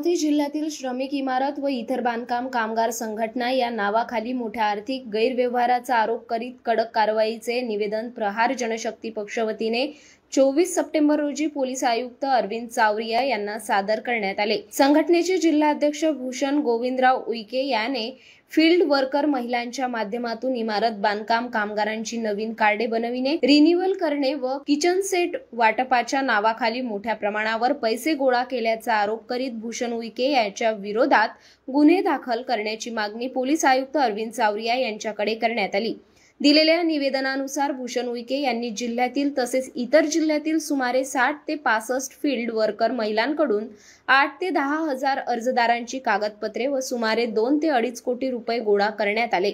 अमरावती जिल्ह्यातील श्रमिक इमारत व इतर बांधकाम कामगार संघटना या नावाखाली मोठ्या आर्थिक गैरव्यवहाराचा आरोप करीत कडक कारवाईचे निवेदन प्रहार जनशक्ती पक्ष वतीने 24 सप्टेंबर रोजी पोलीस आयुक्त अरविंद चावरिया यांना सादर करण्यात आले। संघटनेचे जिल्हाध्यक्ष भूषण गोविंदराव उईके याने फील्ड वर्कर महिलांच्या माध्यमातून इमारत बांधकाम कामगारांची नवीन कार्डे बनविणे, रिन्युअल करणे व किचन सेट वाटपाच्या नावाखाली मोठ्या प्रमाणावर पैसे गोळा केल्याचा आरोप करीत भूषण उईके यांच्या विरोधात गुन्हे दाखल करण्याची मागणी पोलीस आयुक्त अरविंद चावरिया यांच्याकडे करण्यात आली। दिलेल्या निवेदनानुसार भूषण उईके यांनी जिल्ह्यातील तसेच इतर जिल्ह्यातील सुमारे 60 ते 65 फील्ड वर्कर महिलांकडून 8 ते 10 हजार अर्जदारांची कागदपत्रे व सुमारे 2 ते 2.5 कोटी रुपये गोळा करण्यात आले।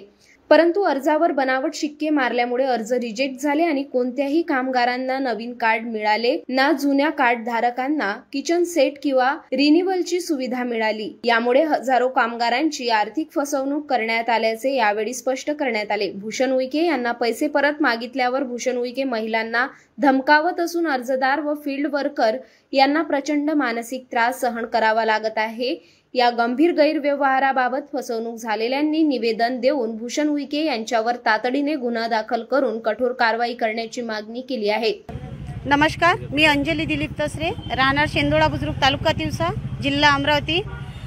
परंतु अर्जावर बनावट शिक्के मारल्यामुळे अर्ज रिजेक्ट झाले आणि कोणत्याही कामगारांना नवीन कार्ड मिळाले ना जुन्या कार्ड धारकांना किचन सेट किंवा रिन्युअलची सुविधा मिळाली। यामुळे हजारो कामगारांची आर्थिक फसवणूक करण्यात आल्याचे यावेळी स्पष्ट करण्यात आले। भूषण उईके यांना पैसे परत मागितल्यावर भूषण उईके महिलांना धमकावत असून अर्जदार व फील्ड वर्कर यांना प्रचंड मानसिक त्रास सहन करावा लागत आहे। या गंभीर गैरव्यवहाराबाबत फसवणूक झालेल्यांनी निवेदन देऊन भूषण उईके यांच्यावर तातडीने गुन्हा दाखल करून कठोर कारवाई करण्याची मागणी केली आहे। नमस्कार, मी अंजली दिलीप तसरे, राहणार शेंदोळा बुजुर्ग, तालुका तिवसा, जिल्हा अमरावती।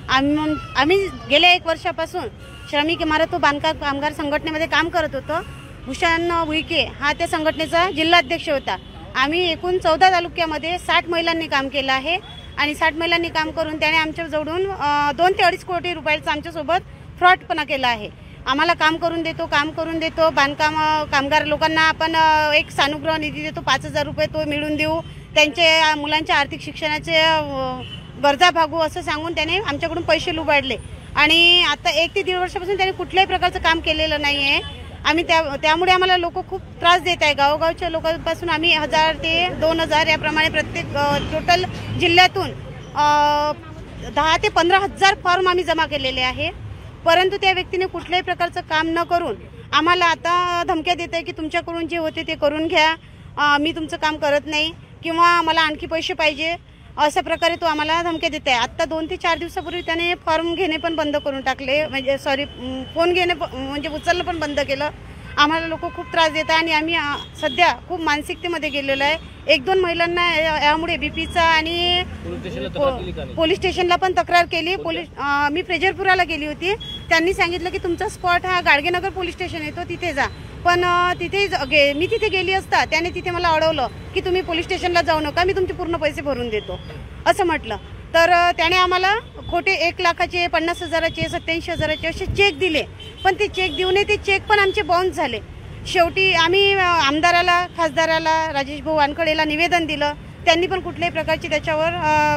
आम्ही गेल्या 1 वर्षापासून श्रमिक इमारत व बांधकाम कामगार संघटनेमध्ये काम करत होतो। भूषण उईके हा त्या संघटनेचा जिल्हाध्यक्ष होता। आम्ही एकूण 14 तालुक्यामध्ये 60 महिलांनी काम केलं आहे आणि 60 महिलांनी काम करून त्याने आमच्या जवळून 2 ते 2.5 कोटी रुपयाचा आमच्यासोबत फ्रॉडपणा केला आहे। आम्हाला काम करून देतो बांधकाम कामगार लोकांना आपण एक सानुग्रह निधी देतो, 5000 रुपये तो मिळवून देऊ, त्यांच्या मुलांच्या आर्थिक शिक्षणाचे गरजा भागू असं सांगून त्याने आमच्याकडून पैसे लुबाडले आणि आता 1 ते 1.5 वर्षापासून त्याने कुठल्याही प्रकारचं काम केलेलं नाही आहे। त्यामुळे आम्हाला लोक खूप त्रास देत आहे। गावगावच्या लोकांपासून आम्ही 1000 ते 2000 याप्रमाणे प्रत्येक टोटल जिल्ह्यातून 10 ते 15 हजार फॉर्म आम्ही जमा केलेले आहे। परंतु त्या व्यक्तीने कुठल्याही प्रकारचं काम न करून आम्हाला आता धमक्या देत आहे की तुमच्याकडून जे होते ते करून घ्या, मी तुमचं काम करत नाही किंवा मला आणखी पैसे पाहिजे, अशा प्रकारे तो आम्हाला धमक्या देत आहे। आता 2 ते 4 दिवसापूर्वी त्याने फॉर्म घेणे पण बंद करून टाकले, म्हणजे फोन घेणे म्हणजे उचलणं पण बंद केलं। आम्हाला लोक खूप त्रास देत आहे आणि आम्ही सध्या खूप मानसिकतेमध्ये गेलेलो आहे। 1-2 महिलांना यामुळे बीपीचा आणि पोलीस स्टेशनला पण तक्रार केली। मी प्रेजरपुराला गेली होती, त्यांनी सांगितलं की तुमचा स्पॉट हा गाडगेनगर पोलीस स्टेशन येतो, तिथे जा। पण मी तिथे गेली असता त्याने तिथे मला अडवलं की तुम्ही पोलीस स्टेशनला जाऊ नका, मी तुमचे पूर्ण पैसे भरून देतो असं म्हटलं। तर त्याने आम्हाला खोटे 1 लाखाचे, 50,000चे, 87,000चे असे चेक दिले, पण ते चेक देऊ नये, ते चेक पण आमचे बाउन्स झाले। शेवटी आम्ही आमदाराला, खासदाराला, राजेश भाऊ वानखेडेला निवेदन दिलं, त्यांनी पण कुठल्याही प्रकारची त्याच्यावर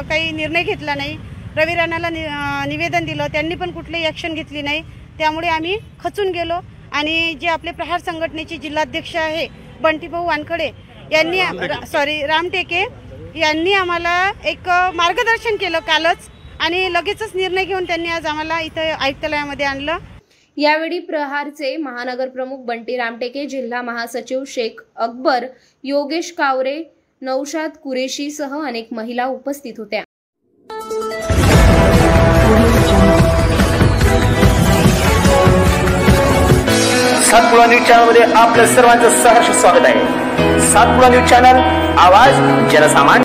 काही निर्णय घेतला नाही। रवी राणाला निवेदन दिलं, त्यांनी पण कुठलीही ॲक्शन घेतली नाही। त्यामुळे आम्ही खचून गेलो आणि जे आपले प्रहार संघटनेचे जिल्हाध्यक्ष आहे बंटीभाऊ वानखेडे यांनी रामटेके यांनी आम्हाला एक मार्गदर्शन केलं कालच आणि लगेचच निर्णय घेऊन त्यांनी आज आम्हाला इथं आयुक्तालयामध्ये आणलं। यावेळी प्रहारचे महानगर प्रमुख बंटी रामटेके, जिल्हा महासचिव शेख अकबर, योगेश कावरे, नौशाद कुरेशी सह अनेक महिला उपस्थित होत्या। सातपुडा न्यूज चॅनल मध्ये आपल्या सर्वांचं सहर्ष स्वागत आहे। सातपुडा न्यूज चॅनल, आवाज जनसामान्य।